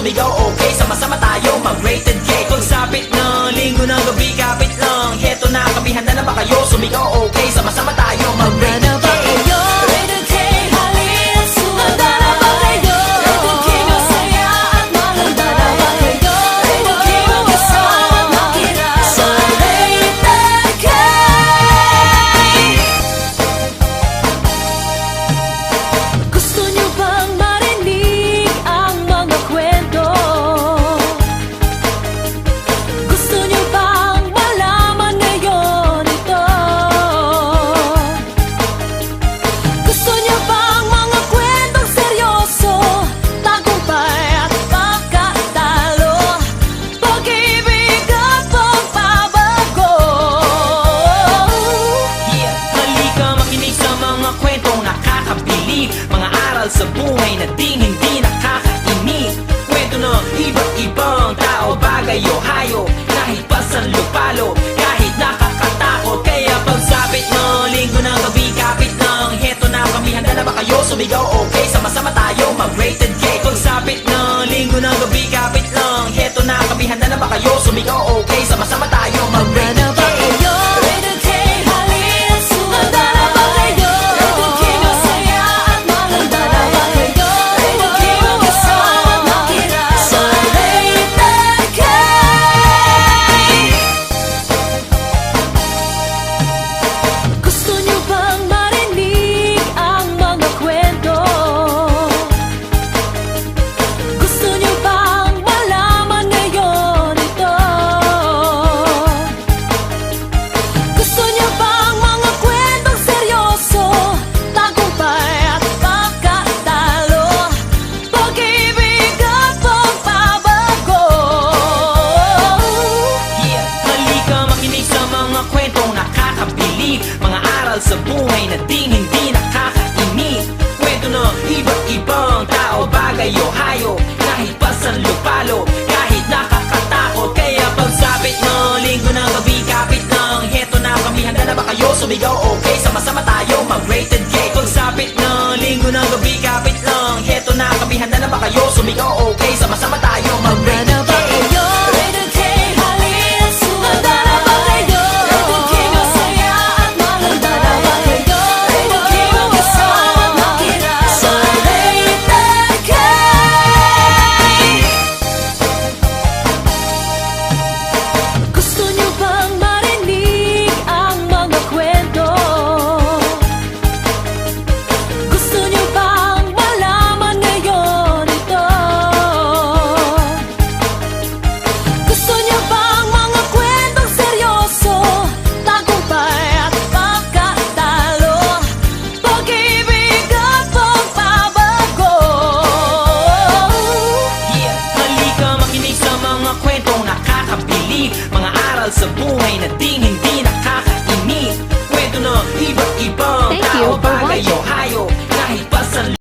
sumigaw okay. Sama-sama tayo mag-rated K. Pagsapit na linggo ng gabi, kapit lang. Heto na kami, handa na ba kayo? Sumigaw okay. Sama-sama tayo mag-rated K. Rated K, halina sumanda na ba kayo? Rated K, masaya at maganda na ba kayo? Rated K, mag-asama makira sa Rated K. Gusto nyo bang marinig ang mga kwento? Gusto nyo bang malaman ngayon ito? Gusto nyo bang mga kwentong seryoso, tagumpay at pagkatalo, pag-ibig at pagbabago? Yeah, halika makinig sa mga kwentong nakakabilib, mga aral sa buhay na hindi nakakainip. Kwento ng iba't-ibang tao, bagay o hayop, kahit pasan lupalo, kahit nakakatakot. Kaya pagsapit ng linggo ng gabi, kapit lang. Heto na kami, handa na ba kayo? Sumigaw okay, sama-sama tayo mag-rated K. Pagsapit ng linggo ng gabi, kapit lang. Heto na kami, handa na ba kayo? Sumigaw okay, sama-sama tayo mag-rated K. Rated K, halina sumanda na ba kayo? Rated K, masaya at maganda na ba kayo? Rated K, mag-asama makira sa Rated K. Gusto nyo bang marinig ang mga kwento? Gusto nyo bang malaman ngayon ito? Gusto nyo bang mga kwentong seryoso, tagumpay at pagkatalo, pag-ibig at pagbabago? Yeah, halika makinig sa mga kwentong nakakabilib, mga aral sa buhay na hindi nakakainip. Kwento ng iba't-ibang tao, bagay o hayop, kahit pasan lupalo, kahit nakakatakot. Kaya pagsapit ng linggo ng gabi, kapit lang. Heto na kami, handa na ba kayo? Sumigaw okay, sama-sama tayo mag-rated K. Pagsapit ng linggo ng gabi, kapit lang. Heto na kami, handa na ba kayo? Sumigaw okay, sama-sama tayo mag-rated K. Rated K, halina sumanda na ba kayo? Rated K, masaya at maganda na ba kayo? Rated K, mag-asama makira sa Rated K. Gusto nyo bang marinig ang mga kwento? Gusto nyo bang malaman ngayon ito? Gusto nyo bang mga kwentong seryoso, tagumpay at pagkatalo, pag-ibig at pagbabago? Yeah, halika makinig sa mga kwentong nakakabilib, mga aral sa buhay na hindi nakakainip. Kwento ng iba't-ibang Thank you tao, for bagay o watching. hayop,